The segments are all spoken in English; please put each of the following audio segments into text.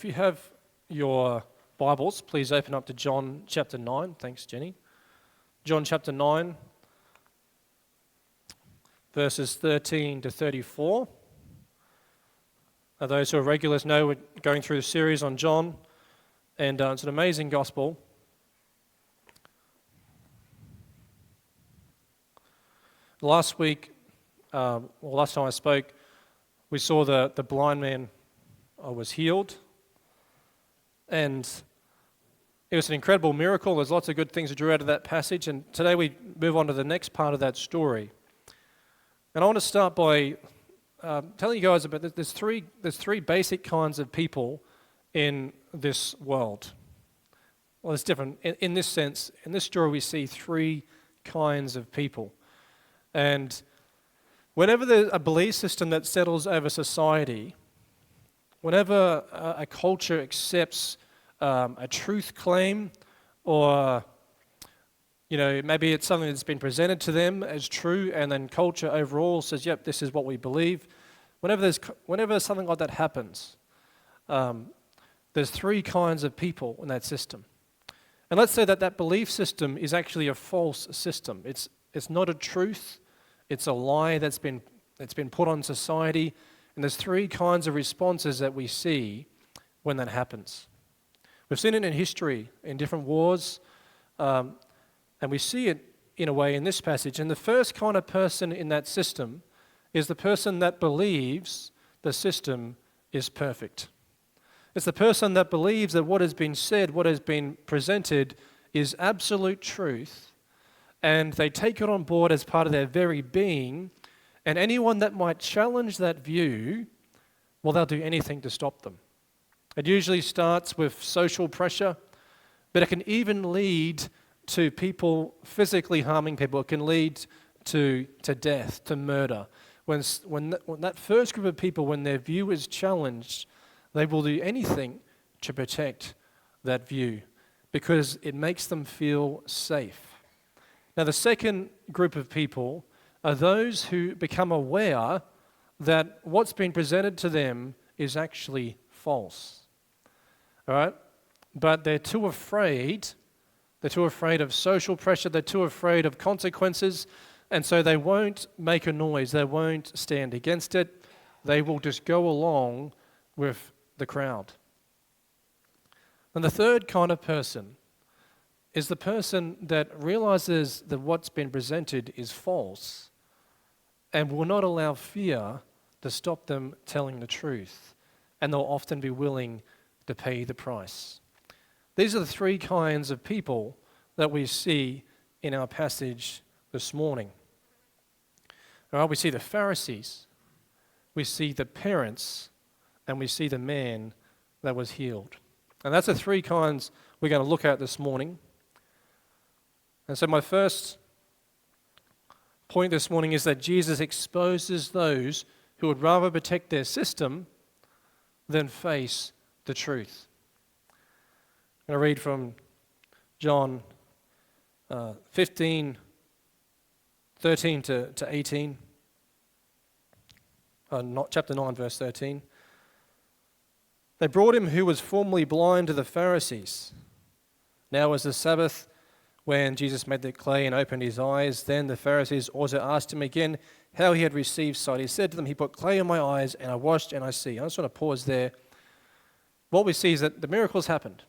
If you have your Bibles, please open up to John chapter 9. Thanks, Jenny. John chapter 9, verses 13 to 34. Now, those who are regulars know we're going through a series on John, and it's an amazing gospel. Last time I spoke, we saw the blind man was healed, and it was an incredible miracle. There's lots of good things that drew out of that passage, and today we move on to the next part of that story. And I want to start by telling you guys about there's three basic kinds of people in this world. Well, it's different. In this sense, in this story, we see three kinds of people. And whenever there's a belief system that settles over society, whenever a culture accepts a truth claim, or maybe it's something that's been presented to them as true, and then culture overall says, "Yep, this is what we believe." Whenever something like that happens, there's three kinds of people in that system. And let's say that belief system is actually a false system. It's not a truth. It's a lie that's been put on society. And there's three kinds of responses that we see when that happens. We've seen it in history, in different wars, and we see it in a way in this passage. And the first kind of person in that system is the person that believes the system is perfect. It's the person that believes that what has been said, what has been presented, is absolute truth, and they take it on board as part of their very being, and anyone that might challenge that view, well, they'll do anything to stop them. It usually starts with social pressure, but it can even lead to people physically harming people. It can lead to death, to murder. When that first group of people, when their view is challenged, they will do anything to protect that view because it makes them feel safe. Now, the second group of people are those who become aware that what's been presented to them is actually false. All right? But they're too afraid. They're too afraid of social pressure. They're too afraid of consequences. And so they won't make a noise. They won't stand against it. They will just go along with the crowd. And the third kind of person is the person that realizes that what's been presented is false and will not allow fear to stop them telling the truth. And they'll often be willing to pay the price. These are the three kinds of people that we see in our passage this morning. All right, we see the Pharisees, we see the parents, and we see the man that was healed. And that's the three kinds we're going to look at this morning. And so my first point this morning is that Jesus exposes those who would rather protect their system than face the truth. I'm going to read from John 15, 13 to 18. Chapter 9, verse 13. They brought him who was formerly blind to the Pharisees. Now was the Sabbath, when Jesus made the clay and opened his eyes. Then the Pharisees also asked him again how he had received sight. He said to them, "He put clay in my eyes, and I washed, and I see." I just want to pause there. What we see is that the miracles happened.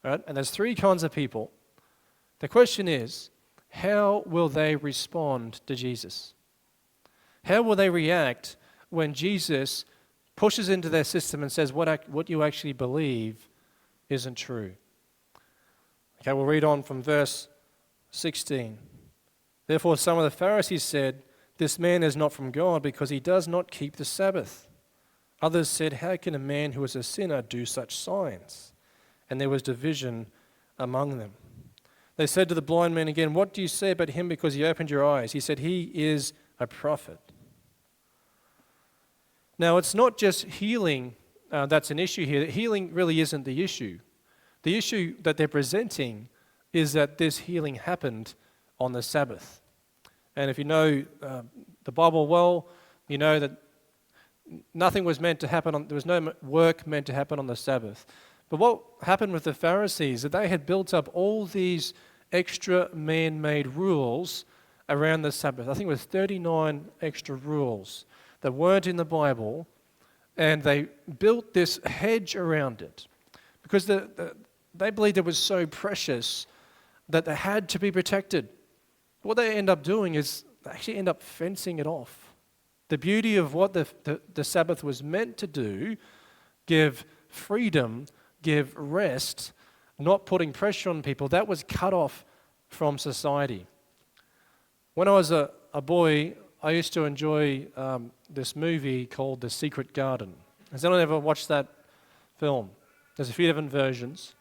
Right? And there's three kinds of people. The question is, how will they respond to Jesus? How will they react when Jesus pushes into their system and says what you actually believe isn't true? Okay, we'll read on from verse 16. Therefore some of the Pharisees said, "This man is not from God because he does not keep the Sabbath." Others said, "How can a man who is a sinner do such signs?" And there was division among them. They said to the blind man again, "What do you say about him because he opened your eyes?" He said, "He is a prophet." Now, it's not just healing that's an issue here. Healing really isn't the issue. The issue that they're presenting is that this healing happened on the Sabbath. And if you know the Bible well, you know that Nothing was meant to happen there was no work meant to happen on the Sabbath. But what happened with the Pharisees, that they had built up all these extra man-made rules around the Sabbath. I think it was 39 extra rules that weren't in the Bible, and they built this hedge around it because they believed it was so precious that they had to be protected. What they end up doing is they actually end up fencing it off. The beauty of what the Sabbath was meant to do, give freedom, give rest, not putting pressure on people, that was cut off from society. When I was a boy, I used to enjoy this movie called The Secret Garden. Has anyone ever watched that film? There's a few different versions.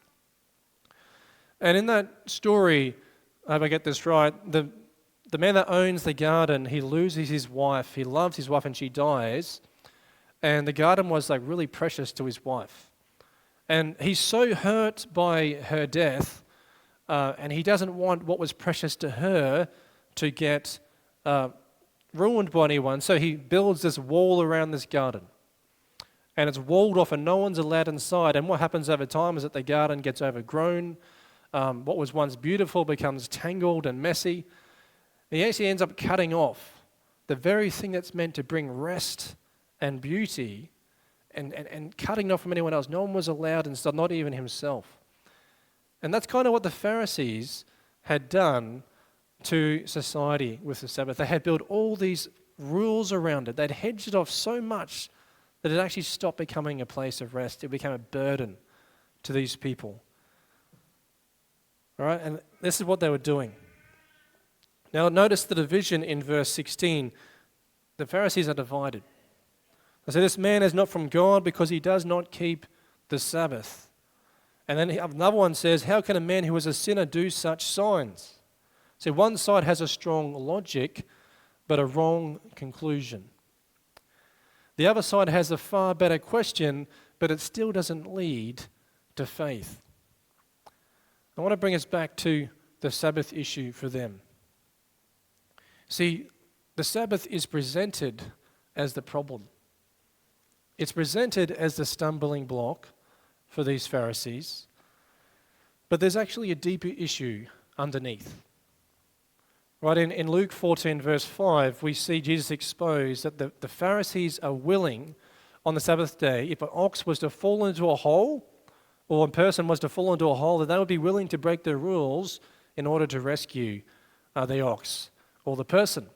And in that story, I hope I get this right, the man that owns the garden, he loses his wife. He loves his wife and she dies. And the garden was like really precious to his wife. And he's so hurt by her death, and he doesn't want what was precious to her to get ruined by anyone. So he builds this wall around this garden. And it's walled off and no one's allowed inside. And what happens over time is that the garden gets overgrown. What was once beautiful becomes tangled and messy. He actually ends up cutting off the very thing that's meant to bring rest and beauty and cutting off from anyone else. No one was allowed inside, not even himself. And that's kind of what the Pharisees had done to society with the Sabbath. They had built all these rules around it. They'd hedged it off so much that it actually stopped becoming a place of rest. It became a burden to these people. All right, and this is what they were doing. Now notice the division in verse 16. The Pharisees are divided. They say, this man is not from God because he does not keep the Sabbath. And then another one says, how can a man who is a sinner do such signs? So one side has a strong logic, but a wrong conclusion. The other side has a far better question, but it still doesn't lead to faith. I want to bring us back to the Sabbath issue for them. See, the Sabbath is presented as the problem. It's presented as the stumbling block for these Pharisees, but there's actually a deeper issue underneath. Right, in Luke 14 verse 5, we see Jesus expose that the Pharisees are willing on the Sabbath day, if an ox was to fall into a hole, or a person was to fall into a hole, that they would be willing to break the rules in order to rescue the ox or the person.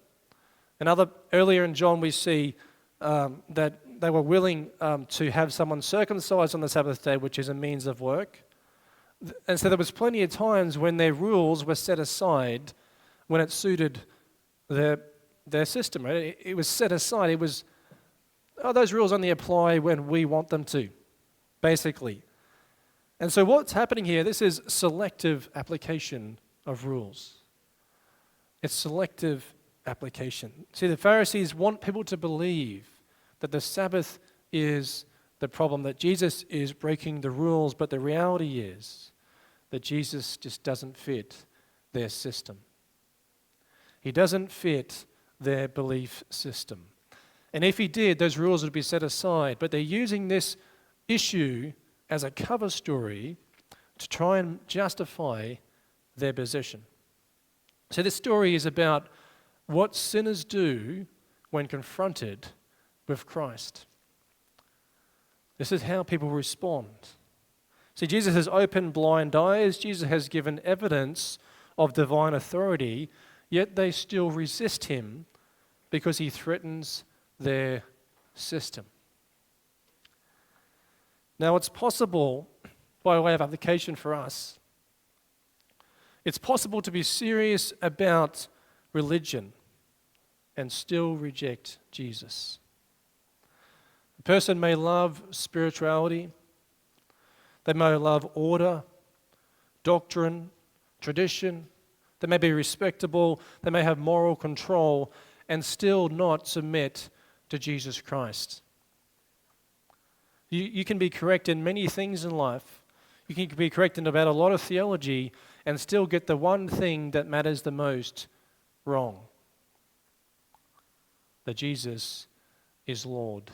Earlier in John we see that they were willing to have someone circumcised on the Sabbath day, which is a means of work. And so there was plenty of times when their rules were set aside when it suited their system. Right? It was set aside. It was, those rules only apply when we want them to, basically. And so what's happening here, this is selective application of rules. It's selective application. See, the Pharisees want people to believe that the Sabbath is the problem, that Jesus is breaking the rules, but the reality is that Jesus just doesn't fit their system. He doesn't fit their belief system. And if he did, those rules would be set aside. But they're using this issue as a cover story to try and justify their position. So this story is about what sinners do when confronted with Christ. This is how people respond. See, Jesus has opened blind eyes. Jesus has given evidence of divine authority, yet they still resist him because he threatens their system. Now, it's possible, by way of application for us, it's possible to be serious about religion and still reject Jesus. A person may love spirituality, they may love order, doctrine, tradition, they may be respectable, they may have moral control, and still not submit to Jesus Christ. You can be correct in many things in life. You can be correct in about a lot of theology and still get the one thing that matters the most wrong. That Jesus is Lord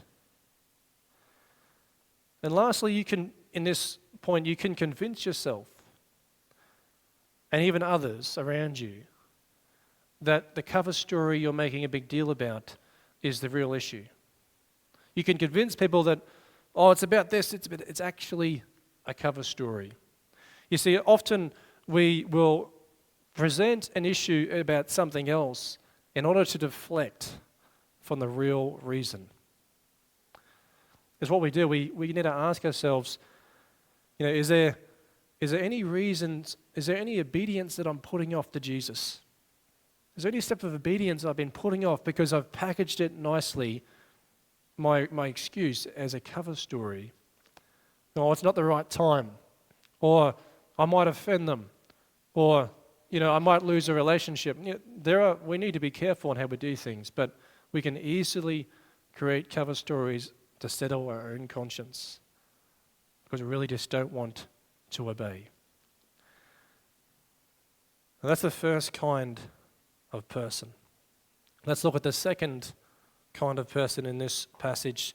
And lastly, in this point, you can convince yourself and even others around you that the cover story you're making a big deal about is the real issue. You can convince people that, oh, it's about this, it's actually a cover story. You see, often we will present an issue about something else in order to deflect from the real reason. It's what we do. We need to ask ourselves, is there any reasons, is there any obedience that I'm putting off to Jesus? Is there any step of obedience I've been putting off because I've packaged it nicely, my excuse, as a cover story? No, it's not the right time. Or I might offend them. Or, I might lose a relationship. We need to be careful on how we do things, but we can easily create cover stories to settle our own conscience because we really just don't want to obey. And that's the first kind of person. Let's look at the second kind of person in this passage.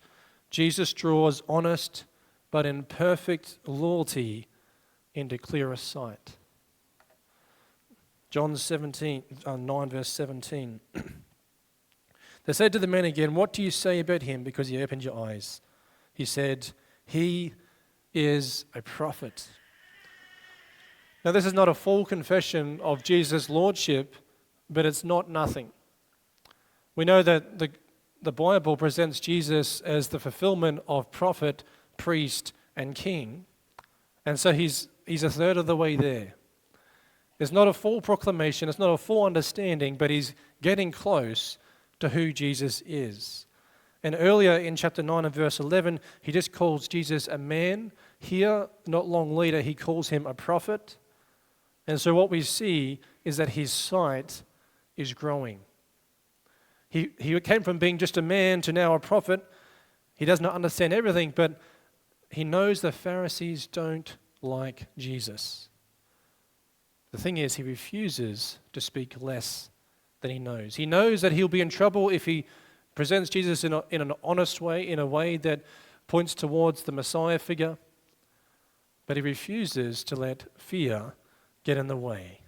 Jesus draws honest but in perfect loyalty into clearer sight. John 9 verse 17. They said to the man again, "What do you say about him because he opened your eyes?" He said, "He is a prophet." Now this is not a full confession of Jesus' lordship, but it's not nothing. We know that the Bible presents Jesus as the fulfillment of prophet, priest, and king. And so he's a third of the way there. It's not a full proclamation, it's not a full understanding, but he's getting close to who Jesus is. And earlier in chapter 9 and verse 11, he just calls Jesus a man. Here, not long later, he calls him a prophet. And so what we see is that his sight is growing. He came from being just a man to now a prophet. He does not understand everything, but he knows the Pharisees don't like Jesus. The thing is, he refuses to speak less than he knows. He knows that he'll be in trouble if he presents Jesus in an honest way, in a way that points towards the Messiah figure, but he refuses to let fear get in the way.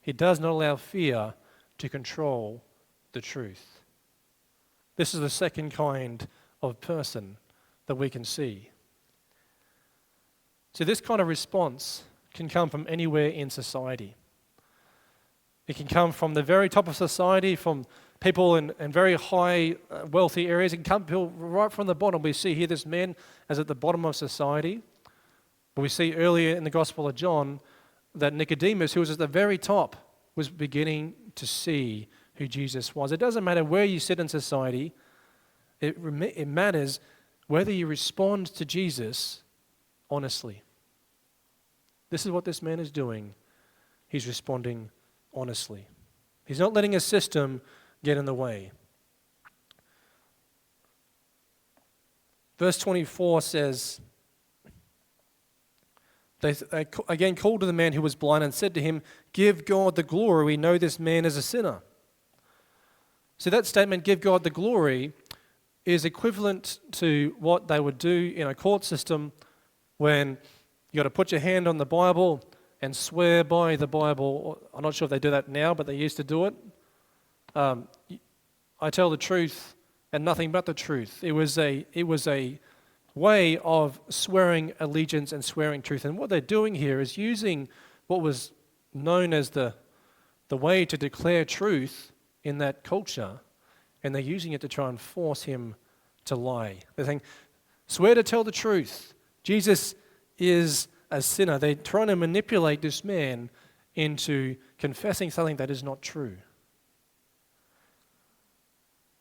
He does not allow fear to control the truth. This is the second kind of person that we can see. So this kind of response can come from anywhere in society. It can come from the very top of society, from people in very high wealthy areas. It can come people right from the bottom. We see here this man as at the bottom of society. But we see earlier in the Gospel of John that Nicodemus, who was at the very top, was beginning to see who Jesus was. It doesn't matter where you sit in society. It matters whether you respond to Jesus honestly. This is what this man is doing. He's responding honestly. He's not letting a system get in the way. Verse 24 says, They again called to the man who was blind and said to him, "Give God the glory. We know this man is a sinner." So that statement, "Give God the glory," is equivalent to what they would do in a court system when you got to put your hand on the Bible and swear by the Bible. I'm not sure if they do that now, but they used to do it. I tell the truth and nothing but the truth. It was a way of swearing allegiance and swearing truth. And what they're doing here is using what was known as the way to declare truth in that culture, and they're using it to try and force him to lie. They're saying, swear to tell the truth. Jesus is a sinner. They're trying to manipulate this man into confessing something that is not true.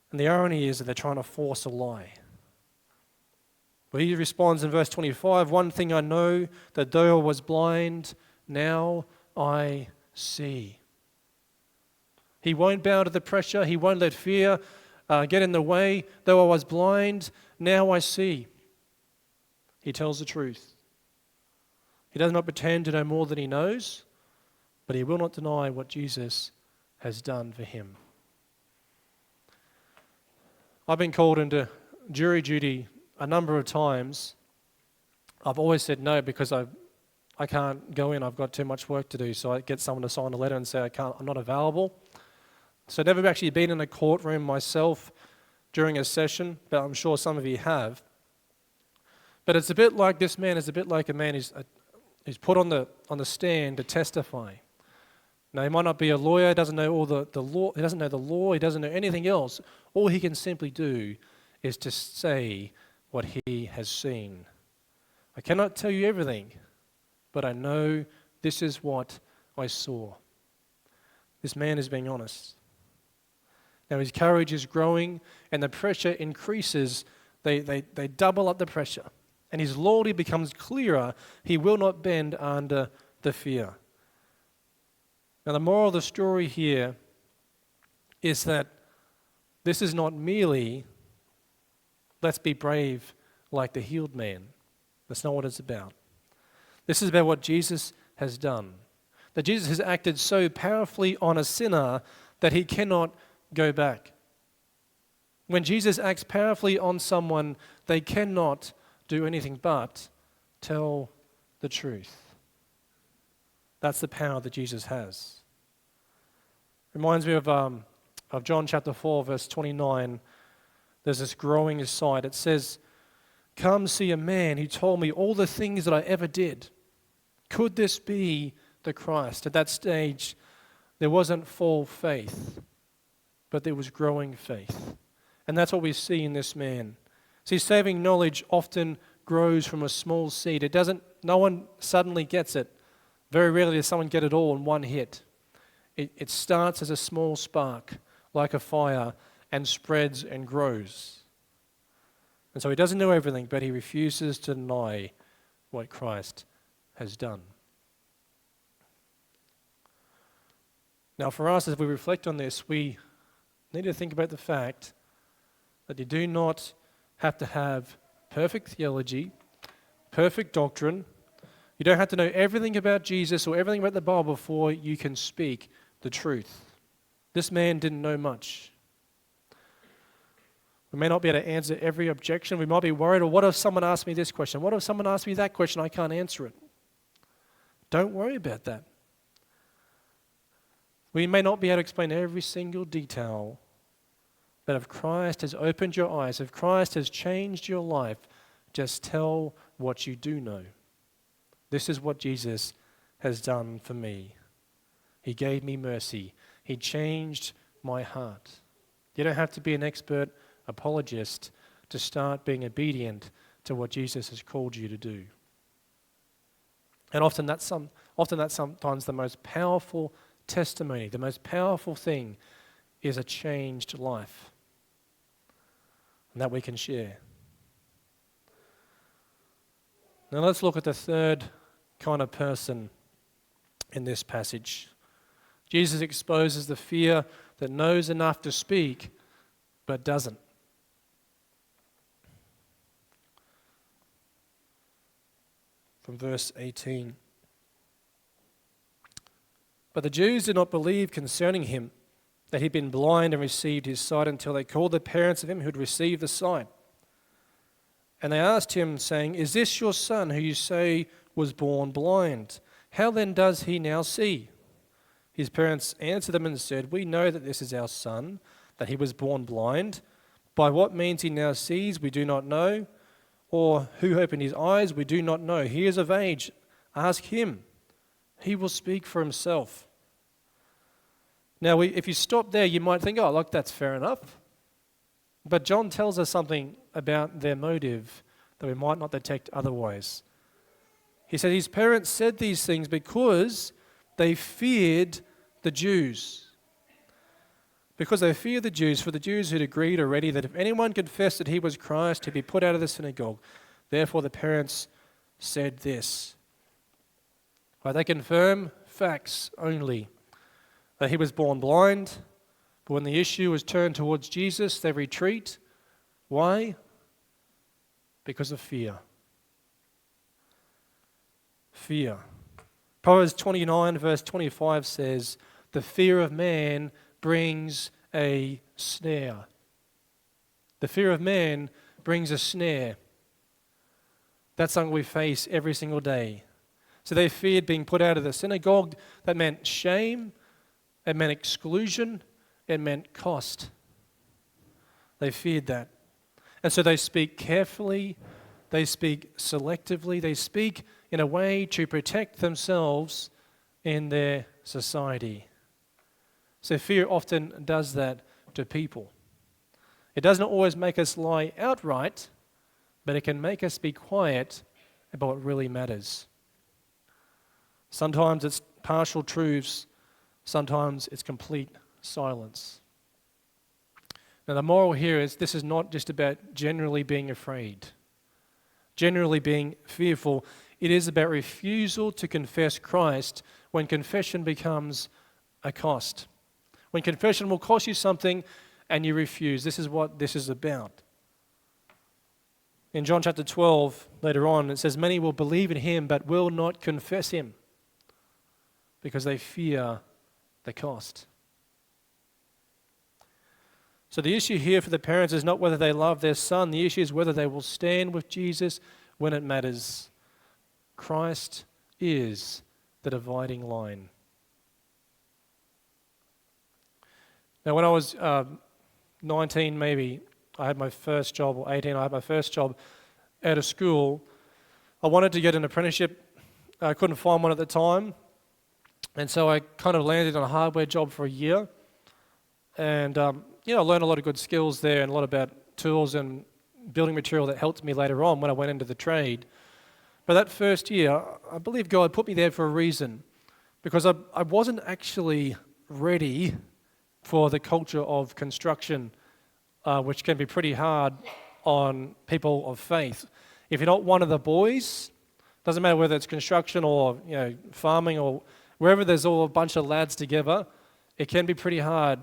And the irony is that they're trying to force a lie. But he responds in verse 25, "One thing I know, that though I was blind, now I see." He won't bow to the pressure. He won't let fear get in the way. Though I was blind, now I see. He tells the truth. He does not pretend to know more than he knows, but he will not deny what Jesus has done for him. I've been called into jury duty a number of times I've always said no because I can't go in. I've got too much work to do. So I get someone to sign a letter and say I'm not available. So I've never actually been in a courtroom myself during a session, but I'm sure some of you have. But it's a bit like this man is a bit like a man who's put on the stand to testify. Now, he might not be a lawyer, he doesn't know all the law, he doesn't know the law, he doesn't know anything else. All he can simply do is to say what he has seen. I cannot tell you everything, but I know this is what I saw. This man is being honest. Now his courage is growing and the pressure increases. They double up the pressure. And his loyalty becomes clearer. He will not bend under the fear. Now the moral of the story here is that this is not merely, let's be brave like the healed man. That's not what it's about. This is about what Jesus has done. That Jesus has acted so powerfully on a sinner that he cannot go back. When Jesus acts powerfully on someone, they cannot do anything but tell the truth. That's the power that Jesus has. Reminds me of John chapter 4, verse 29. There's this growing aside. It says, "Come see a man who told me all the things that I ever did. Could this be the Christ?" At that stage, there wasn't full faith, but there was growing faith. And that's what we see in this man. See, saving knowledge often grows from a small seed. No one suddenly gets it. Very rarely does someone get it all in one hit. It starts as a small spark, like a fire, and spreads and grows. And so he doesn't know everything, but he refuses to deny what Christ has done. Now for us, as we reflect on this, we need to think about the fact that you do not have to have perfect theology, perfect doctrine. You don't have to know everything about Jesus or everything about the Bible before you can speak the truth. This man didn't know much. We may not be able to answer every objection. We might be worried, or what if someone asks me this question? What if someone asks me that question? I can't answer it. Don't worry about that. We may not be able to explain every single detail, but if Christ has opened your eyes, if Christ has changed your life, just tell what you do know. This is what Jesus has done for me. He gave me mercy. He changed my heart. You don't have to be an expert apologist to start being obedient to what Jesus has called you to do. And often that's sometimes the most powerful testimony, the most powerful thing is a changed life. And that we can share. Now let's look at the third kind of person in this passage. Jesus exposes the fear that knows enough to speak but doesn't. From verse 18. But the Jews did not believe concerning him that he'd been blind and received his sight until they called the parents of him who had received the sight. And they asked him, saying, "Is this your son who you say was born blind? How then does he now see?" His parents answered them and said, "We know that this is our son, that he was born blind. By what means he now sees, we do not know. Or who opened his eyes, we do not know. He is of age. Ask him. He will speak for himself." Now, if you stop there, you might think, look, that's fair enough. But John tells us something about their motive that we might not detect otherwise. He said his parents said these things because they feared the Jews. Because they feared the Jews, for the Jews had agreed already that if anyone confessed that he was Christ, he'd be put out of the synagogue. Therefore the parents said this. They confirm facts only. That he was born blind, but when the issue was turned towards Jesus, they retreat. Why? Because of fear. Fear. Proverbs 29 verse 25 says, "The fear of man brings a snare." The fear of man brings a snare. That's something we face every single day. So they feared being put out of the synagogue. That meant shame, it meant exclusion, it meant cost. They feared that. And so they speak carefully, they speak selectively, they speak in a way to protect themselves in their society. So fear often does that to people. It doesn't always make us lie outright, but it can make us be quiet about what really matters. Sometimes it's partial truths, sometimes it's complete silence. Now, the moral here is this is not just about generally being afraid, generally being fearful. It is about refusal to confess Christ when confession becomes a cost. When confession will cost you something and you refuse. This is what this is about. In John chapter 12, later on, it says, "Many will believe in him but will not confess him because they fear the cost." So the issue here for the parents is not whether they love their son. The issue is whether they will stand with Jesus when it matters. Christ is the dividing line. Now, when I was 19 maybe, I had my first job, or 18, I had my first job out of school. I wanted to get an apprenticeship. I couldn't find one at the time. And so I kind of landed on a hardware job for a year. And, I learned a lot of good skills there and a lot about tools and building material that helped me later on when I went into the trade. But that first year, I believe God put me there for a reason, because I wasn't actually ready for the culture of construction, which can be pretty hard on people of faith. If you're not one of the boys, doesn't matter whether it's construction or farming or wherever there's all a bunch of lads together, it can be pretty hard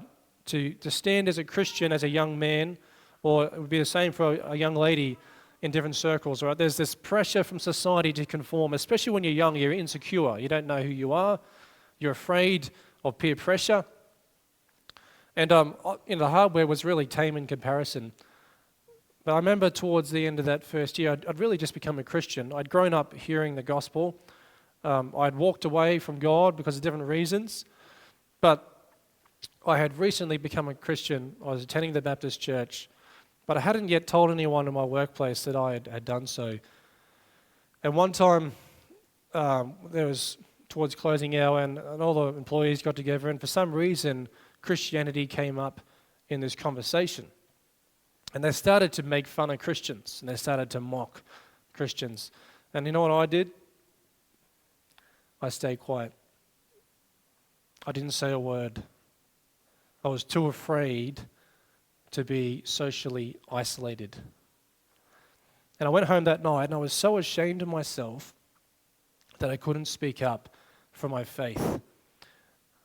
to stand as a Christian, as a young man, or it would be the same for a young lady in different circles, right? There's this pressure from society to conform, especially when you're young, you're insecure. You don't know who you are. You're afraid of peer pressure. And the hardware was really tame in comparison. But I remember towards the end of that first year, I'd really just become a Christian. I'd grown up hearing the gospel. I'd walked away from God because of different reasons. But I had recently become a Christian. I was attending the Baptist church. But I hadn't yet told anyone in my workplace that I had done so. And one time, there was towards closing hour, and all the employees got together, and for some reason, Christianity came up in this conversation. And they started to make fun of Christians, and they started to mock Christians. And you know what I did? I stayed quiet. I didn't say a word. I was too afraid to be socially isolated. And I went home that night, and I was so ashamed of myself that I couldn't speak up for my faith.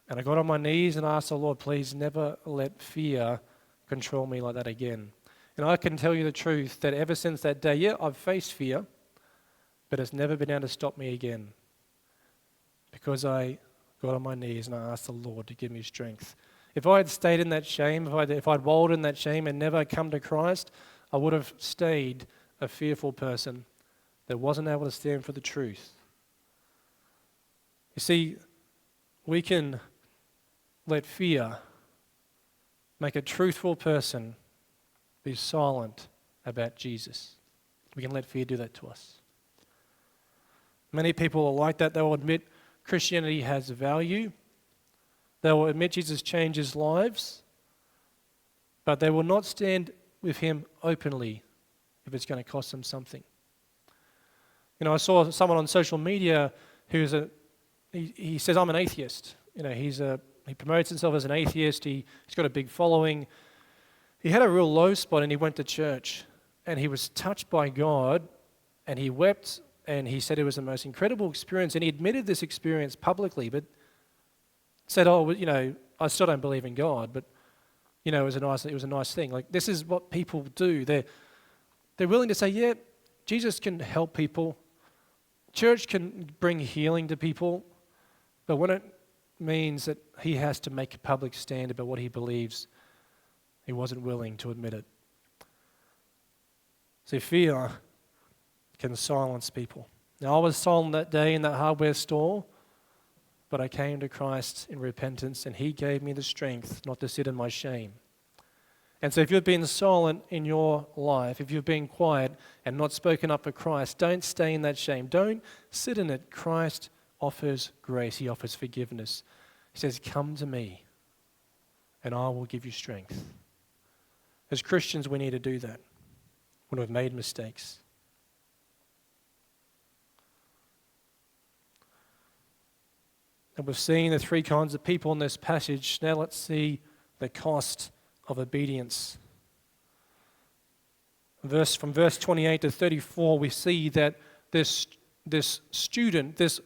And I got on my knees and asked the Lord, please never let fear control me like that again. And I can tell you the truth that ever since that day, I've faced fear, but it's never been able to stop me again. Because I got on my knees and I asked the Lord to give me strength. If I had stayed in that shame, if I'd wallowed in that shame and never come to Christ, I would have stayed a fearful person that wasn't able to stand for the truth. You see, we can let fear make a truthful person be silent about Jesus. We can let fear do that to us. Many people are like that. They will admit Christianity has value. They will admit Jesus changes lives, but they will not stand with him openly if it's going to cost them something. I saw someone on social media who's he says, I'm an atheist. He promotes himself as an atheist. He's got a big following. He had a real low spot and he went to church and he was touched by God and he wept and he said it was the most incredible experience, and he admitted this experience publicly, but said, I still don't believe in God, but it was a nice thing. Like, this is what people do. They're willing to say, yeah, Jesus can help people. Church can bring healing to people, but when it means that he has to make a public stand about what he believes, he wasn't willing to admit it. See, fear can silence people. Now, I was silent that day in that hardware store, but I came to Christ in repentance, and He gave me the strength not to sit in my shame. And so if you've been silent in your life, if you've been quiet and not spoken up for Christ, don't stay in that shame. Don't sit in it. Christ offers grace. He offers forgiveness. He says, come to me, and I will give you strength. As Christians, we need to do that when we've made mistakes. And we've seen the three kinds of people in this passage. Now let's see the cost of obedience. From verse 28 to 34, we see that this student, this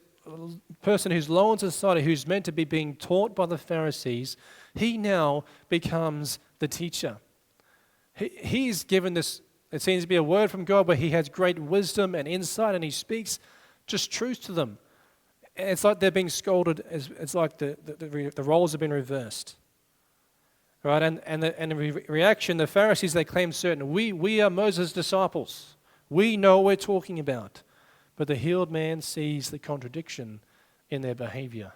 person who's low in society, who's meant to be being taught by the Pharisees, he now becomes the teacher. He's given this, it seems to be a word from God where he has great wisdom and insight, and he speaks just truth to them. It's like they're being scolded. It's like the roles have been reversed. Right? And the reaction, the Pharisees, they claim certain, we are Moses' disciples. We know what we're talking about. But the healed man sees the contradiction in their behavior.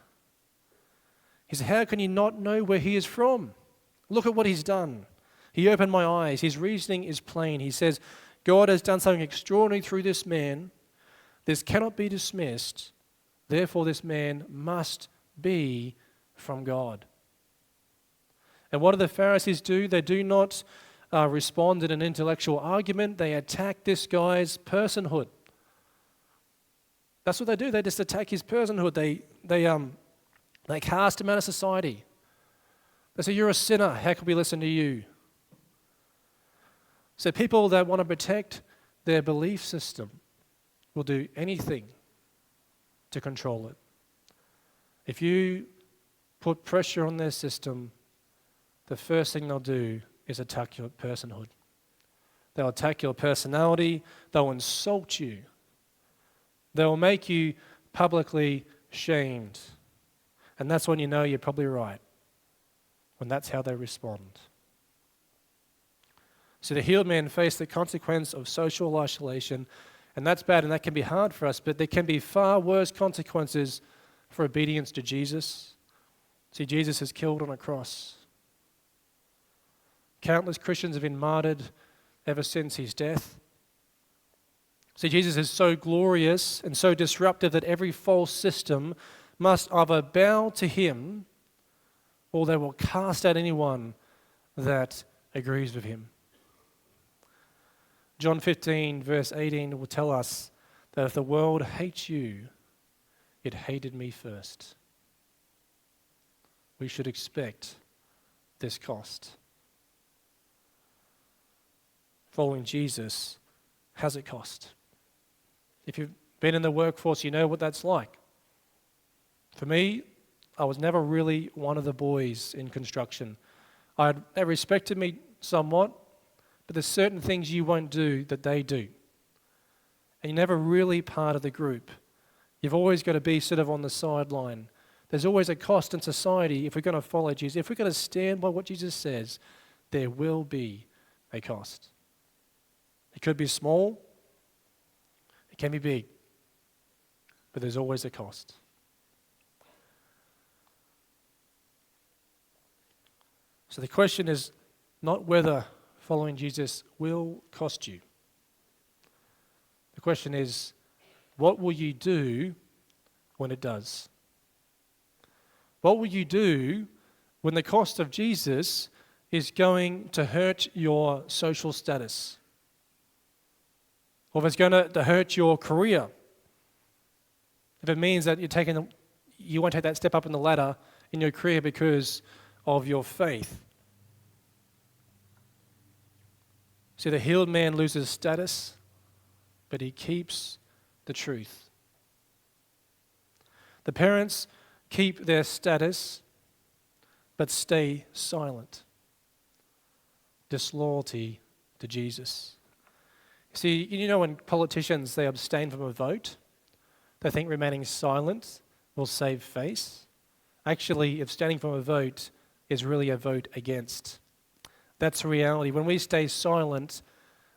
He says, how can you not know where he is from? Look at what he's done. He opened my eyes. His reasoning is plain. He says, God has done something extraordinary through this man. This cannot be dismissed. Therefore, this man must be from God. And what do the Pharisees do? They do not respond in an intellectual argument. They attack this guy's personhood. That's what they do. They just attack his personhood. They cast him out of society. They say, you're a sinner. How can we listen to you? So people that want to protect their belief system will do anything to control it. If you put pressure on their system, the first thing they'll do is attack your personhood. They'll attack your personality. They'll insult you. They'll make you publicly shamed. And that's when you know you're probably right, when that's how they respond. So the healed man faced the consequence of social isolation, and that's bad, and that can be hard for us, but there can be far worse consequences for obedience to Jesus. See, Jesus is killed on a cross. Countless Christians have been martyred ever since his death. See, Jesus is so glorious and so disruptive that every false system must either bow to him or they will cast out anyone that agrees with him. John 15, verse 18 will tell us that if the world hates you, it hated me first. We should expect this cost. Following Jesus has a cost. If you've been in the workforce, you know what that's like. For me, I was never really one of the boys in construction. They respected me somewhat, but there's certain things you won't do that they do. And you're never really part of the group. You've always got to be sort of on the sideline. There's always a cost in society if we're going to follow Jesus. If we're going to stand by what Jesus says, there will be a cost. It could be small, it can be big, but there's always a cost. So the question is not whether following Jesus will cost you. The question is, what will you do when it does? What will you do when the cost of Jesus is going to hurt your social status? Or if it's going to hurt your career? If it means that you won't take that step up in the ladder in your career because of your faith. See, the healed man loses status, but he keeps the truth. The parents keep their status, but stay silent. Disloyalty to Jesus. See, you know when politicians, they abstain from a vote, they think remaining silent will save face. Actually, abstaining from a vote is really a vote against. That's reality. When we stay silent,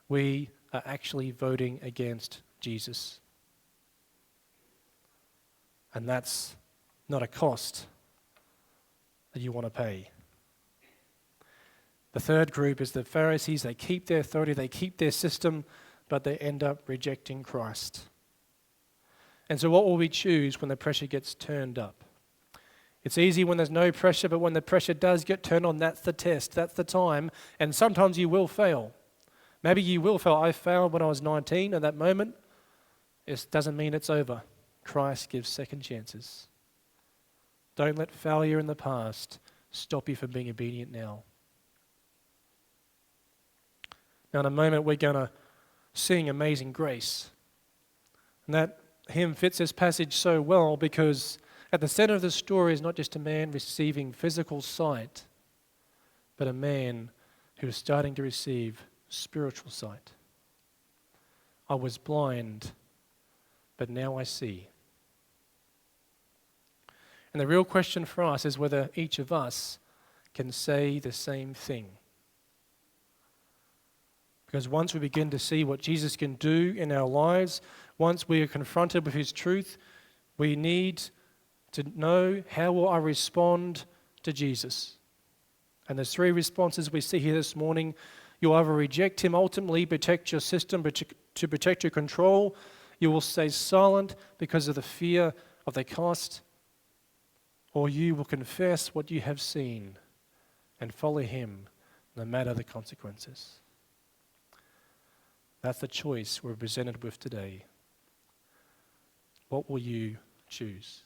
we are actually voting against Jesus. And that's not a cost that you want to pay. The third group is the Pharisees. They keep their authority, they keep their system, but they end up rejecting Christ. And so what will we choose when the pressure gets turned up? It's easy when there's no pressure, but when the pressure does get turned on, that's the test, that's the time, and sometimes you will fail. Maybe you will fail. I failed when I was 19 at that moment. It doesn't mean it's over. Christ gives second chances. Don't let failure in the past stop you from being obedient now. Now in a moment we're going to sing Amazing Grace. And that hymn fits this passage so well because at the center of the story is not just a man receiving physical sight, but a man who is starting to receive spiritual sight. I was blind, but now I see. And the real question for us is whether each of us can say the same thing. Because once we begin to see what Jesus can do in our lives, once we are confronted with his truth, we need to know, how will I respond to Jesus? And there's three responses we see here this morning. You'll either reject him ultimately, protect your system, to protect your control. You will stay silent because of the fear of the cost. Or you will confess what you have seen and follow him no matter the consequences. That's the choice we're presented with today. What will you choose?